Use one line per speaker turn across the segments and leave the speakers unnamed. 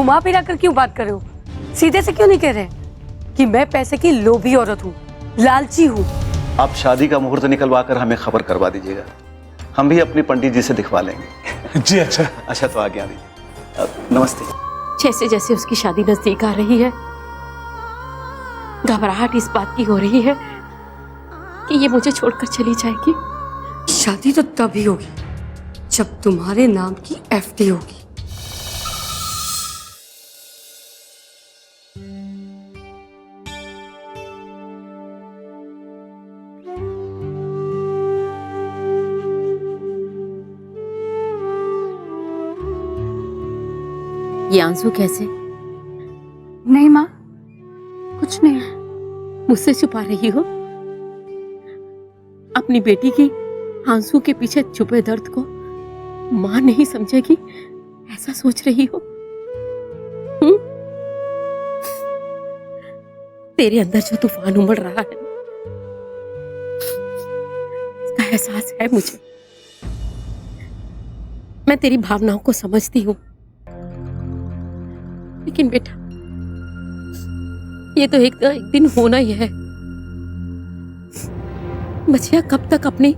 घुमा फिरा कर क्यों बात कर रहे हो? सीधे से क्यों नहीं कह रहे कि मैं पैसे की लोभी औरत हूँ, लालची हूँ?
आप शादी का मुहूर्त निकलवा कर हमें खबर करवा दीजिएगा, हम भी अपने पंडित जी से दिखवा लेंगे।
जी अच्छा।
अच्छा तो आगे आइए। नमस्ते।
जैसे जैसे उसकी शादी नजदीक आ रही है, घबराहट इस बात की हो रही है कि ये मुझे छोड़कर चली जाएगी।
शादी तो तभी होगी जब तुम्हारे नाम की एफडी होगी।
ये आंसू कैसे?
नहीं माँ, कुछ नहीं।
मुझसे छुपा रही हो? अपनी बेटी की आंसू के पीछे छुपे दर्द को मां नहीं समझेगी, ऐसा सोच रही हो? तेरे अंदर जो तूफान उमड़ रहा है, इसका एहसास है मुझे। मैं तेरी भावनाओं को समझती हूँ, लेकिन बेटा ये तो एक दिन होना ही है। बच्चिया कब तक अपनी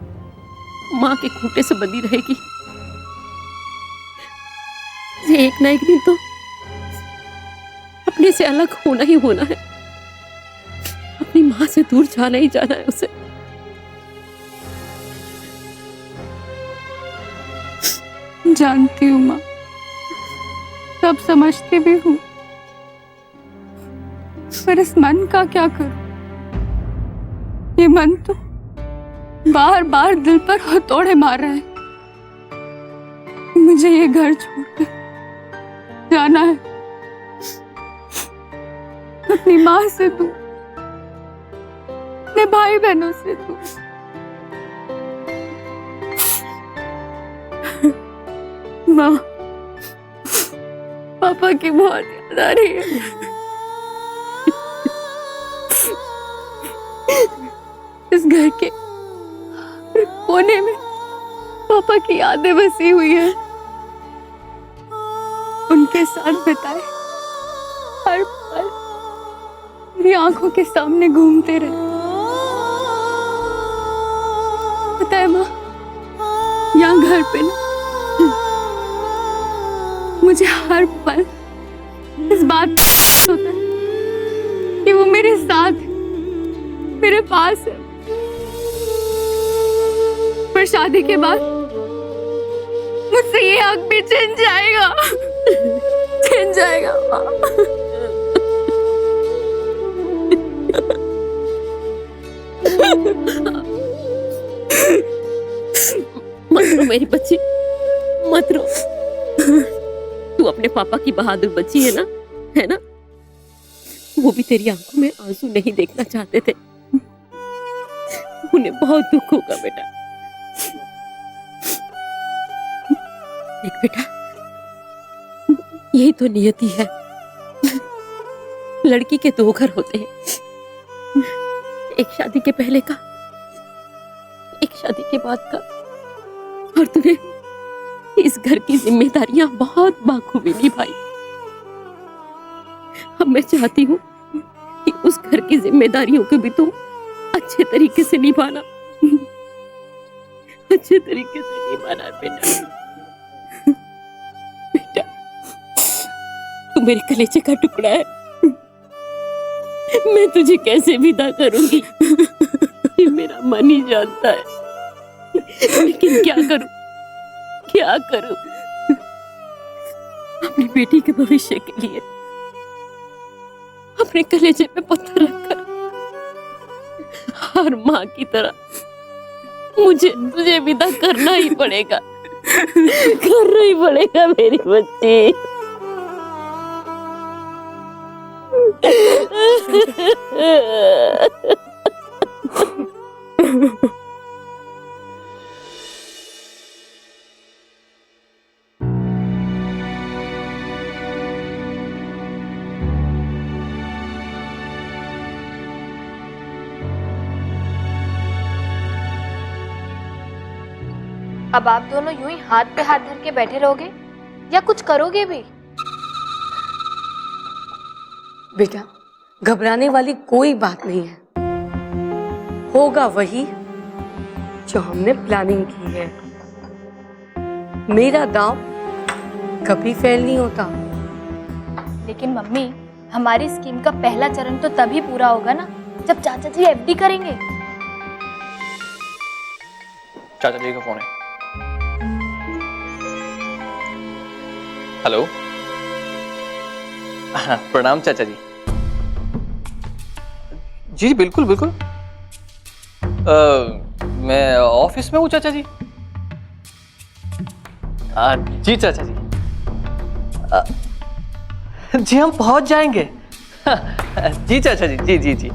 मां के खूंटे से बंधी रहेगी? ये एक ना एक दिन तो अपने से अलग होना ही होना है। अपनी मां से दूर जाना ही जाना है उसे।
जानती हूँ माँ, सब समझती भी हूँ, पर इस मन का क्या करूं? ये मन तो बार बार दिल पर हथौड़े मार रहा है। मुझे ये घर छोड़कर जाना है, अपनी माँ से दूर, अपने भाई बहनों से दूर। माँ, पापा की बहुत याद आ रही है। इस घर के कोने में पापा की यादें बसी हुई है। उनके साथ बिताए हर पल मेरी आंखों के सामने घूमते रहे। पता है माँ, यहाँ घर पे ना मुझे हर पल इस बात होता है कि वो मेरे साथ है, मेरे पास है। पर शादी के बाद मुझसे ये हक भी छिन जाएगा। छिन जाएगा माँ।
मत रो मेरी बच्ची, मत रो। तू अपने पापा की बहादुर बच्ची है ना, है ना? वो भी तेरी आंखों में आंसू नहीं देखना चाहते थे। उन्हें बहुत दुख होगा बेटा। देख बेटा, यही तो नियति है। लड़की के दो घर होते हैं, एक शादी के पहले का, एक शादी के बाद का। और तूने इस घर की जिम्मेदारियां बहुत बाखूबी निभाई। अब मैं चाहती हूँ कि उस घर की जिम्मेदारियों को भी तुम अच्छे तरीके से निभाना। अच्छे तरीके से निभाना बेटा। बेटा, तू मेरे कलेजे का टुकड़ा है। मैं तुझे कैसे विदा करूंगी ये मेरा मन ही जानता है, लेकिन क्या करूं, क्या करूं? अपनी बेटी के भविष्य के लिए अपने कलेजे पे पत्थर रखकर हर माँ की तरह मुझे तुझे विदा करना ही पड़ेगा। करना ही पड़ेगा मेरी बच्ची।
अब आप दोनों यूं ही हाथ पे हाथ धर के बैठे रहोगे या कुछ करोगे भी?
बेटा, घबराने वाली कोई बात नहीं है। होगा वही जो हमने प्लानिंग की है। मेरा दांव कभी फेल नहीं होता।
लेकिन मम्मी, हमारी स्कीम का पहला चरण तो तभी पूरा होगा ना जब चाचा जी एफडी करेंगे।
चाचा जी का फोन है। हेलो। हाँ, प्रणाम चाचा जी। जी बिल्कुल बिल्कुल। मैं ऑफिस में हूँ चाचा जी। जी चाचा जी। जी हम पहुंच जाएंगे। जी चाचा जी, जी जी जी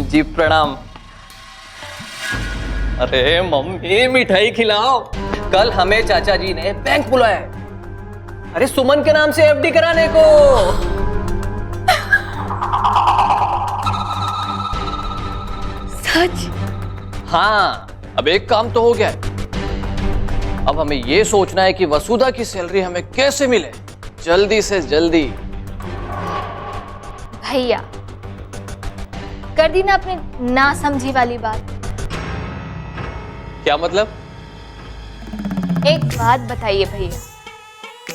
जी, प्रणाम। अरे मम्मी, मिठाई खिलाओ। कल हमें चाचा जी ने बैंक बुलाया है, अरे सुमन के नाम से एफडी कराने को।
सच?
हाँ, अब एक काम तो हो गया है। अब हमें यह सोचना है कि वसुधा की सैलरी हमें कैसे मिले जल्दी से जल्दी।
भैया, कर दी ना अपनी ना समझी वाली बात।
क्या मतलब?
एक बात बताइए भैया,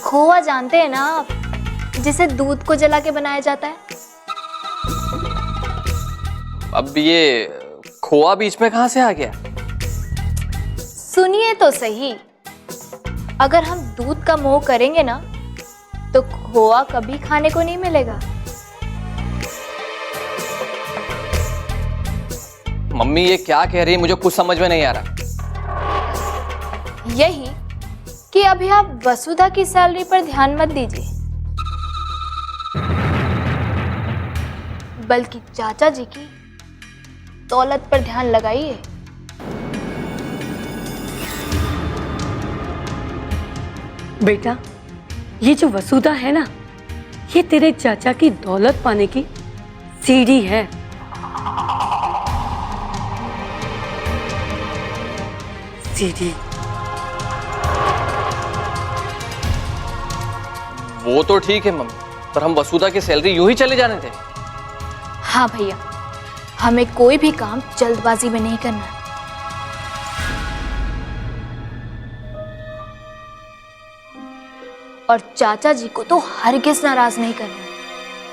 खोआ जानते हैं ना आप, जिसे दूध को जला के बनाया जाता है?
अब ये खोआ बीच में कहां से आ गया?
सुनिए तो सही, अगर हम दूध का मोह करेंगे ना तो खोआ कभी खाने को नहीं मिलेगा।
मम्मी ये क्या कह रही है, मुझे कुछ समझ में नहीं आ रहा।
यही कि अभी आप वसुधा की सैलरी पर ध्यान मत दीजिए, बल्कि चाचा जी की दौलत पर ध्यान लगाइए।
बेटा, ये जो वसुधा है ना, ये तेरे चाचा की दौलत पाने की सीढ़ी है। सीढ़ी।
वो तो ठीक है मम्मी, पर हम वसुधा की सैलरी यूं ही चले जाने थे।
हाँ भैया, हमें कोई भी काम जल्दबाजी में नहीं करना है। और चाचा जी को तो हरगिज नाराज नहीं करना है।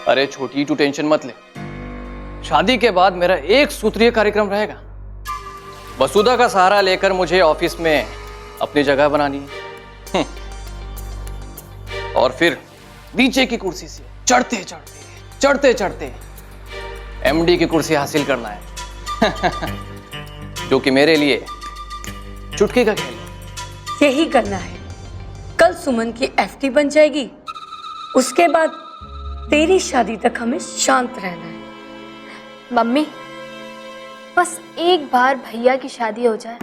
अरे छोटी, तू टेंशन मत ले। शादी के बाद मेरा एक सूत्रीय कार्यक्रम रहेगा। वसुधा का सहारा लेकर मुझे ऑफिस में अपनी जगह बनानी है। और फिर नीचे की कुर्सी से चढ़ते चढ़ते चढ़ते चढ़ते एमडी की कुर्सी हासिल करना है। जो कि मेरे लिए चुटकी का खेल है।
यही करना है। कल सुमन की एफडी बन जाएगी, उसके बाद तेरी शादी तक हमें शांत रहना है।
मम्मी, बस एक बार भैया की शादी हो जाए,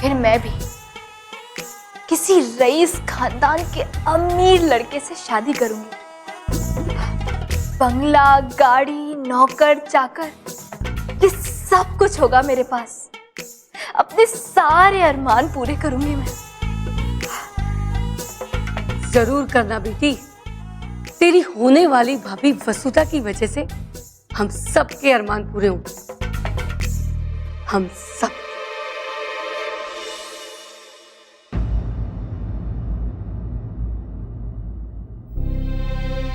फिर मैं भी किसी रईस खानदान के अमीर लड़के से शादी करूंगी। बंगला, गाड़ी, नौकर, चाकर, ये सब कुछ होगा मेरे पास। अपने सारे अरमान पूरे करूंगी मैं।
जरूर करना बेटी। तेरी होने वाली भाभी वसुधा की वजह से हम सबके अरमान पूरे होंगे। हम सब।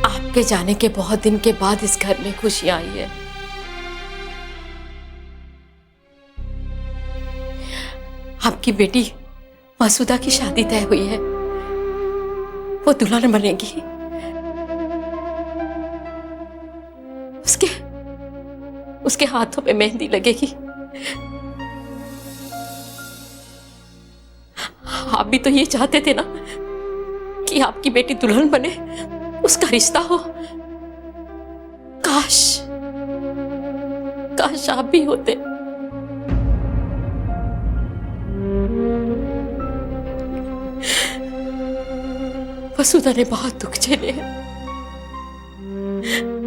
आपके जाने के बहुत दिन के बाद इस घर में खुशियां आई है। आपकी बेटी वसुधा की शादी तय हुई है, वो दुल्हन बनेगी। उसके हाथों पे मेहंदी लगेगी। आप भी तो ये चाहते थे ना कि आपकी बेटी दुल्हन बने, उसका रिश्ता हो। काश आप भी होते। वसुधा ने बहुत दुख झेले हैं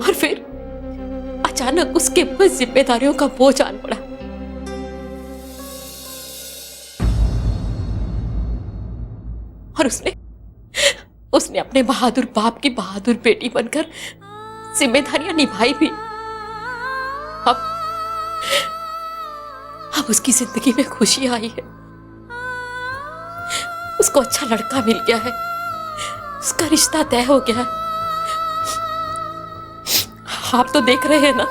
और फिर अचानक उसके ऊपर जिम्मेदारियों का बोझ आन पड़ा। और उसने अपने बहादुर बाप की बहादुर बेटी बनकर जिम्मेदारियां निभाई भी। अब उसकी जिंदगी में खुशी आई है, उसको अच्छा लड़का मिल गया है, उसका रिश्ता तय हो गया है। आप तो देख रहे हैं ना।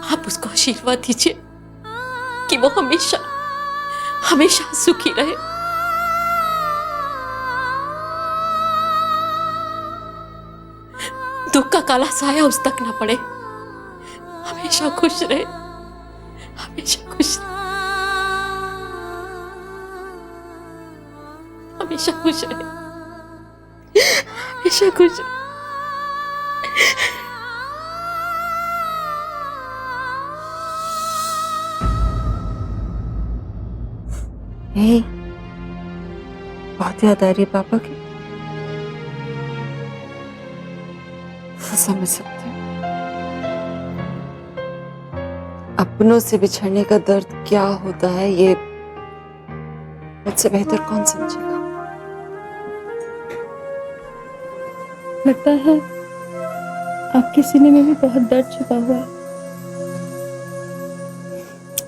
आप उसको आशीर्वाद दीजिए कि वो हमेशा हमेशा सुखी रहे। दुख का काला साया उस तक ना पड़े, हमेशा खुश रहे, हमेशा खुश रहे, हमेशा खुश रहे, हमेशा खुश रहे।
हे, बहुत याद आ रही है पापा की। समझ सकते हैं अपनों से बिछड़ने का दर्द क्या होता है, ये मुझसे बेहतर कौन समझेगा।
लगता है आपके सीने में भी बहुत दर्द छुपा हुआ है।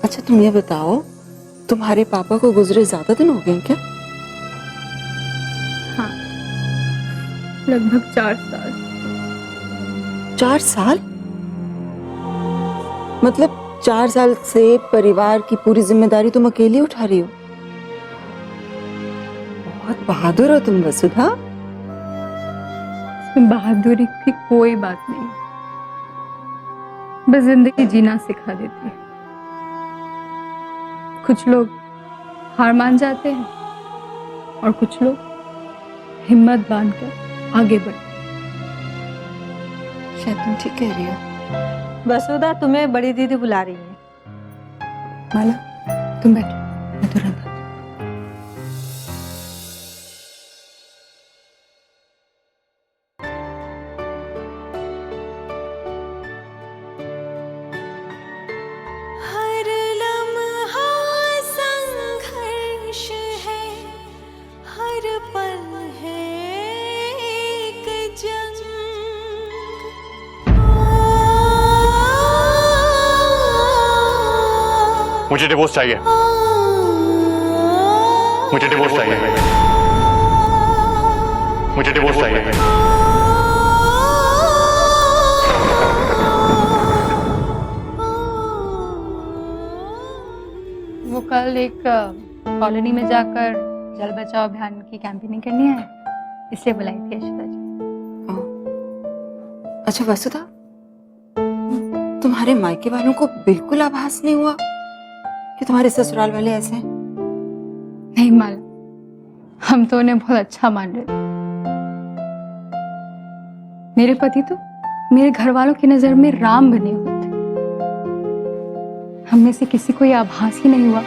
अच्छा तुम ये बताओ, तुम्हारे पापा को गुजरे ज्यादा दिन हो गए हैं क्या?
हाँ, लगभग 4 साल।
4 साल? मतलब 4 साल से परिवार की पूरी जिम्मेदारी तुम अकेली उठा रही हो। बहुत बहादुर हो तुम वसुधा।
इसमें बहादुरी की कोई बात नहीं, बस जिंदगी जीना सिखा देती है। कुछ लोग हार मान जाते हैं और कुछ लोग हिम्मत बांधकर आगे बढ़ते।
शायद तुम ठीक कह रही हो।
वसुधा, तुम्हें बड़ी दीदी बुला रही है।
माला, तुम बैठो, मैं तुरंत आती हूँ।
हर लम्हा संघर्ष है, हर पल है एक जंग।
मुझे डिवोर्स चाहिए, मुझे डिवोर्स चाहिए, मुझे डिवोर्स चाहिए।
वो कल एक कॉलोनी में जाकर जल बचाओ अभियान की कैंपेनिंग करनी है, इसलिए बुलाई थी यशोदा जी।
अच्छा वसुधा, तुम्हारे मायके वालों को बिल्कुल आभास नहीं हुआ कि तुम्हारे ससुराल वाले ऐसे हैं?
नहीं माला, हम तो उन्हें बहुत अच्छा मान रहे थे। मेरे पति तो मेरे घर वालों की नजर में राम बने हुए थे। हम में से किसी को यह आभास ही नहीं हुआ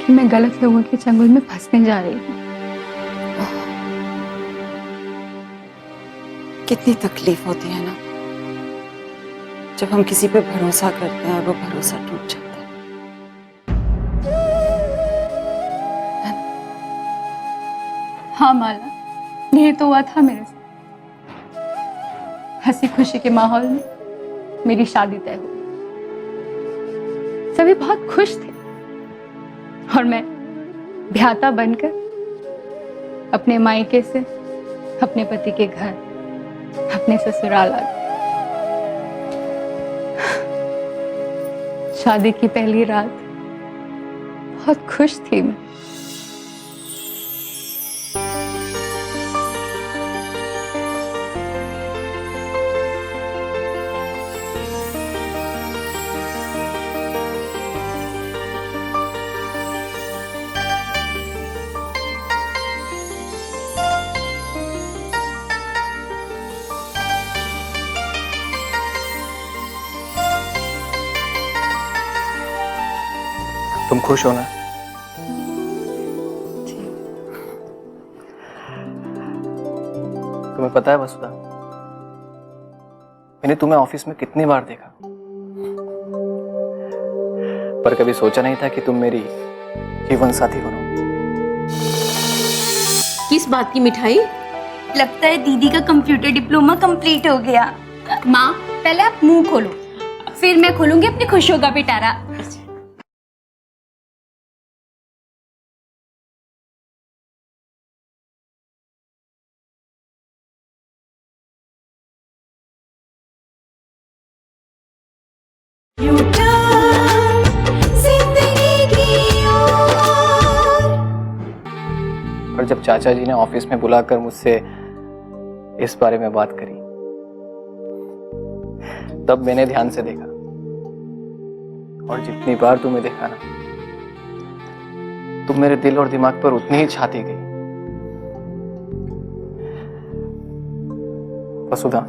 कि मैं गलत लोगों के चंगुल में फंसने जा रही हूँ।
कितनी तकलीफ होती है ना जब हम किसी पे भरोसा करते हैं और वो भरोसा टूट जाता है।
हाँ माला, यही तो हुआ था मेरे साथ। हंसी खुशी के माहौल में मेरी शादी तय हुई। सभी बहुत खुश थे और मैं भ्याता बनकर अपने मायके से अपने पति के घर, अपने ससुराल आ गई। शादी की पहली रात बहुत खुश थी मैं।
तुम खुश हो ना? तुम्हें पता है वसुधा, मैंने तुम्हें ऑफिस में कितनी बार देखा, पर कभी सोचा नहीं था कि तुम मेरी जीवन साथी बनो।
किस बात की मिठाई?
लगता है दीदी का कंप्यूटर डिप्लोमा कंप्लीट हो गया। माँ, पहले आप मुंह खोलो, फिर मैं खोलूंगी अपनी खुशियों का पिटारा।
पर जब चाचा जी ने ऑफिस में बुलाकर मुझसे इस बारे में बात करी, तब मैंने ध्यान से देखा, और जितनी बार तुम्हें देखा ना, तुम मेरे दिल और दिमाग पर उतनी ही छाती गई। वसुधा,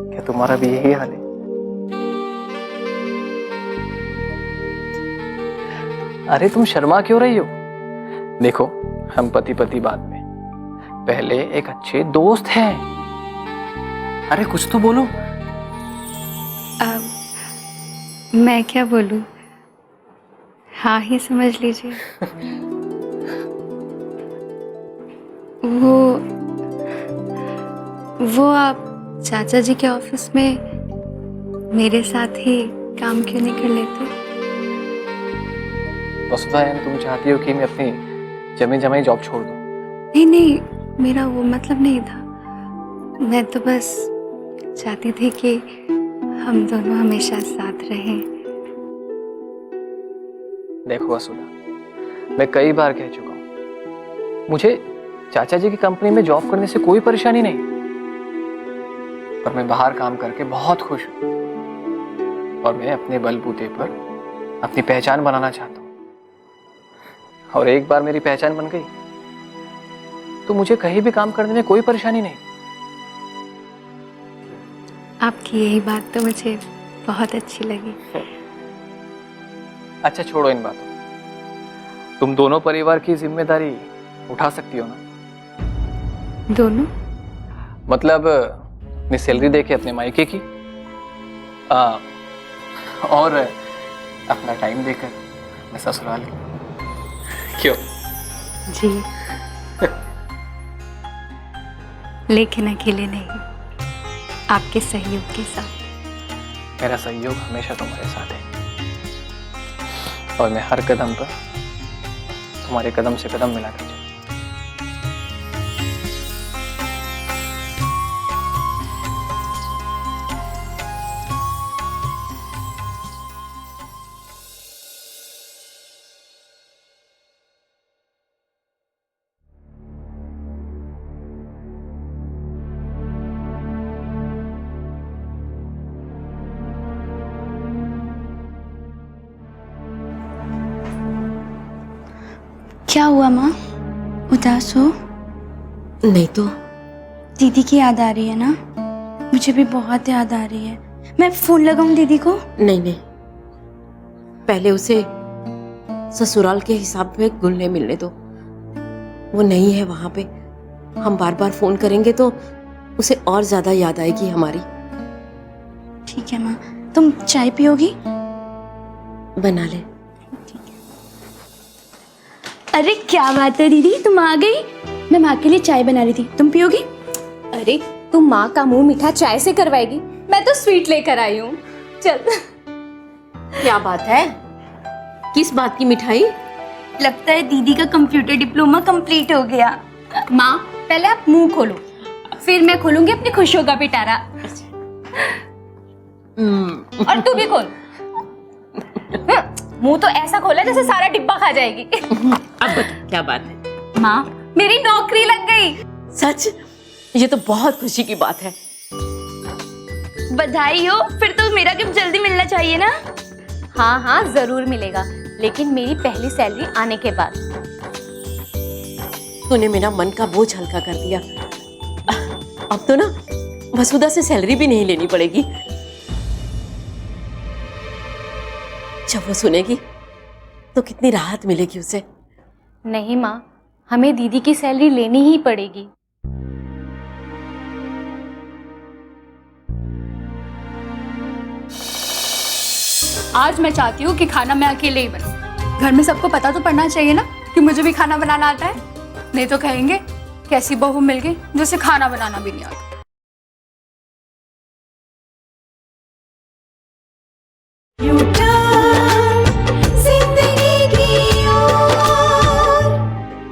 क्या तुम्हारा भी यही हाल है? अरे तुम शर्मा क्यों रही हो? देखो, हम पति पति बाद में, पहले एक अच्छे दोस्त हैं। अरे कुछ तो बोलो।
मैं क्या बोलूं? हाँ ही समझ लीजिए। वो आप चाचा जी के ऑफिस में मेरे साथ ही काम क्यों नहीं कर लेते?
वसुधा, यानी तुम चाहती हो कि मैं अपनी जमी जमाई जॉब छोड़ दूं?
नहीं नहीं, मेरा वो मतलब नहीं था। मैं तो बस चाहती थी कि हम दोनों हमेशा साथ रहें।
देखो वसुधा, मैं कई बार कह चुका हूं, मुझे चाचा जी की कंपनी में जॉब करने से कोई परेशानी नहीं, पर मैं बाहर काम करके बहुत खुश हूं, और मैं अपने बलबूते पर अपनी पहचान बनाना चाहता हूं। और एक बार मेरी पहचान बन गई तो मुझे कहीं भी काम करने में कोई परेशानी नहीं।
आपकी यही बात तो मुझे बहुत अच्छी लगी।
अच्छा, छोड़ो इन बातों। तुम दोनों परिवार की जिम्मेदारी उठा सकती हो ना?
दोनों
मतलब अपनी सैलरी देके अपने मायके की, और अपना टाइम देकर अपने ससुराल की। क्यों?
जी। लेकिन अकेले नहीं, आपके सहयोग के साथ।
मेरा सहयोग हमेशा तुम्हारे साथ है, और मैं हर कदम पर तुम्हारे कदम से कदम मिलाकर चलूं।
क्या हुआ माँ, उदास हो?
नहीं तो।
दीदी की याद आ रही है ना? मुझे भी बहुत याद आ रही है। मैं फोन लगाऊं दीदी को?
नहीं नहीं, पहले उसे ससुराल के हिसाब में घुलने मिलने दो। वो नहीं है वहां पे, हम बार बार फोन करेंगे तो उसे और ज्यादा याद आएगी हमारी।
ठीक है माँ। तुम चाय पियोगी?
बना ले।
अरे क्या बात है दीदी, तुम आ गई। मैं माँ के लिए चाय बना रही थी, तुम पियोगी? अरे तुम माँ का मुंह मीठा चाय से करवाएगी, मैं तो स्वीट लेकर आई हूँ। चल।
क्या बात है? किस बात की मिठाई?
लगता है दीदी का कंप्यूटर डिप्लोमा कंप्लीट हो गया। माँ, पहले आप मुंह खोलो, फिर मैं खोलूंगी अपनी खुशियों का पिटारा। और तू भी खोल। मुंह तो ऐसा खोला जैसे सारा डिब्बा खा जाएगी।
अब बता क्या बात है?
माँ, मेरी नौकरी लग गई।
सच? ये तो बहुत खुशी की बात है।
बधाई हो। फिर तो मेरा गिफ्ट जल्दी मिलना चाहिए ना? हाँ हाँ जरूर मिलेगा, लेकिन मेरी पहली सैलरी आने के बाद।
तूने मेरा मन का बोझ हल्का कर दिया। अब तो ना वसुधा से सैलरी भी नहीं लेनी पड़ेगी। जब वो सुनेगी तो कितनी राहत मिलेगी उसे।
नहीं माँ, हमें दीदी की सैलरी लेनी ही पड़ेगी।
आज मैं चाहती हूँ कि खाना मैं अकेले ही बनाऊं। घर में सबको पता तो पड़ना चाहिए ना कि मुझे भी खाना बनाना आता है, नहीं तो कहेंगे कैसी बहू मिल गई जो उसे खाना बनाना भी नहीं आता।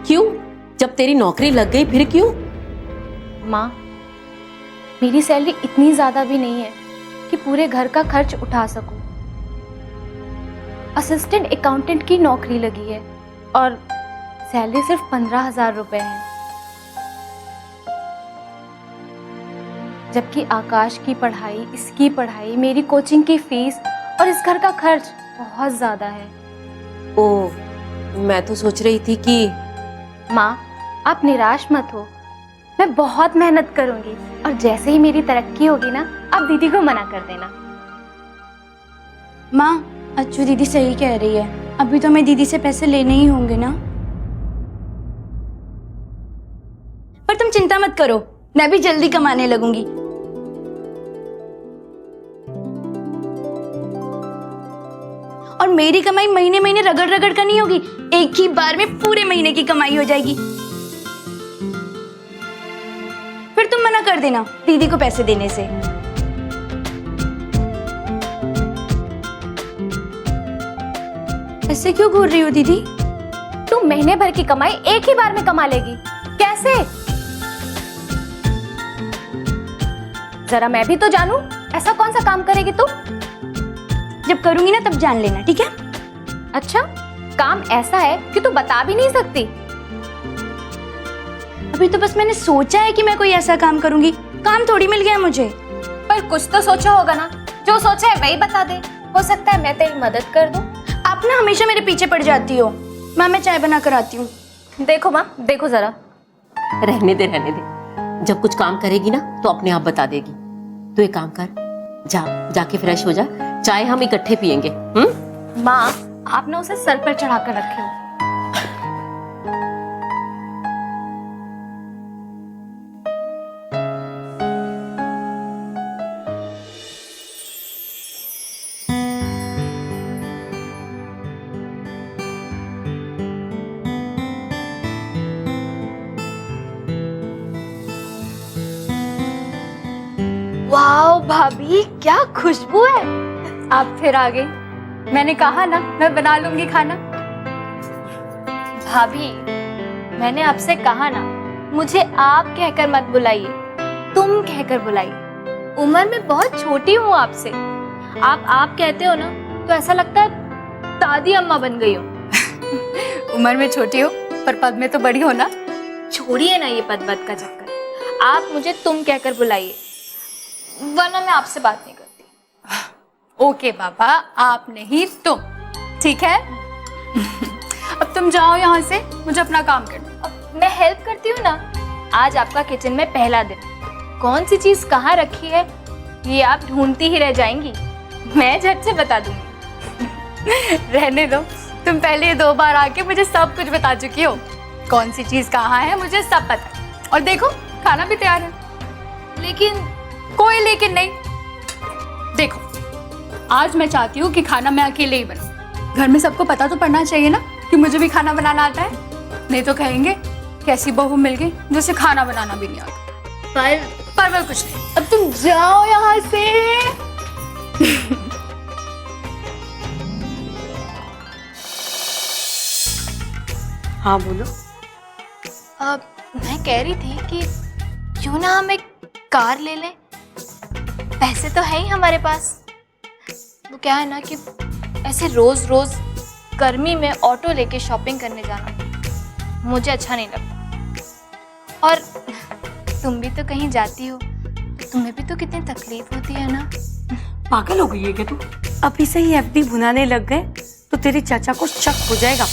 क्यों? जब तेरी नौकरी लग गई फिर क्यों?
माँ, मेरी सैलरी इतनी ज्यादा भी नहीं है कि पूरे घर का खर्च उठा सकूं। असिस्टेंट अकाउंटेंट की नौकरी लगी है और सैलरी सिर्फ 15,000 रुपए है, जबकि आकाश की पढ़ाई, इसकी पढ़ाई, मेरी कोचिंग की फीस और इस घर का खर्च बहुत ज्यादा है।
ओ, मैं तो सोच रही थी कि
माँ, आप निराश मत हो, मैं बहुत मेहनत करूंगी और जैसे ही मेरी तरक्की होगी ना, आप दीदी को मना कर देना।
माँ, अच्छू दीदी सही कह रही है, अभी तो हमें दीदी से पैसे लेने ही होंगे ना। पर तुम चिंता मत करो, मैं भी जल्दी कमाने लगूंगी। और मेरी कमाई महीने महीने रगड़ रगड़ कर नहीं होगी, एक ही बार में पूरे महीने की कमाई हो जाएगी। फिर तुम मना कर देना दीदी को पैसे देने से। ऐसे क्यों घूर रही हो दीदी?
तुम महीने भर की कमाई एक ही बार में कमा लेगी, कैसे? जरा मैं भी तो जानूं, ऐसा कौन सा काम करेगी तुम?
जब करूंगी ना तब जान लेना, ठीक है?
अच्छा, काम ऐसा है कि तू बता भी नहीं सकती?
अभी तो बस मैंने सोचा है कि मैं कोई ऐसा काम करूंगी, काम थोड़ी मिल गया मुझे।
पर कुछ तो सोचा होगा ना, जो सोचा है वही बता दे, हो सकता है मैं तेरी मदद कर दूं।
आप ना हमेशा मेरे पीछे पड़ जाती हो। माँ, मैं चाय बना कर आती हूँ।
देखो माँ, देखो जरा।
रहने दे रहने दे, जब कुछ काम करेगी ना तो अपने आप बता देगी। तू एक काम कर, जाके फ्रेश हो जा, चाय हम इकट्ठे पियेंगे।
माँ, आपने उसे सर पर चढ़ा कर रखे हो। वाओ भाभी, क्या खुशबू है।
आप फिर आ गई, मैंने कहा ना मैं बना लूंगी खाना।
भाभी, मैंने आपसे कहा ना, मुझे आप कहकर मत बुलाइए, तुम कहकर बुलाइए। उम्र में बहुत छोटी हूँ आपसे। आप कहते हो ना तो ऐसा लगता है दादी अम्मा बन गई हो।
उम्र में छोटी हो पर पद में तो बड़ी हो ना।
छोड़िए ना ये पद का चक्कर, आप मुझे तुम कहकर बुलाइए, वरना मैं आपसे बात नहीं करती।
ओके बाबा, आप नहीं तुम, ठीक है? अब तुम जाओ यहाँ से, मुझे अपना काम करना।
मैं हेल्प करती हूँ ना। आज आपका किचन में पहला दिन, कौन सी चीज कहाँ रखी है ये आप ढूंढती ही रह जाएंगी, मैं झट से बता दूंगी।
रहने दो, तुम पहले 2 बार आके मुझे सब कुछ बता चुकी हो, कौन सी चीज कहाँ है मुझे सब पता है। और देखो, खाना भी तैयार है।
लेकिन
कोई लेकिन नहीं, देखो आज मैं चाहती हूँ कि खाना मैं अकेले ही बनाऊं। घर में सबको पता तो पड़ना चाहिए ना कि मुझे भी खाना बनाना आता है, नहीं तो कहेंगे कैसी बहू मिल गई जो उसे खाना बनाना भी नहीं आता। पर कुछ नहीं, अब तुम जाओ यहाँ से।
हाँ बोलो।
मैं कह रही थी कि क्यों ना हम एक कार ले लें, पैसे तो है ही हमारे पास। वो क्या है ना कि ऐसे रोज रोज गर्मी में ऑटो लेके शॉपिंग करने जाना मुझे अच्छा नहीं लगता। और तुम भी तो कहीं जाती हो, तुम्हें भी तो कितनी तकलीफ होती है ना।
पागल हो गई है क्या तू? अभी से ही एफडी भुनाने लग गए तो तेरे चाचा को शक हो जाएगा।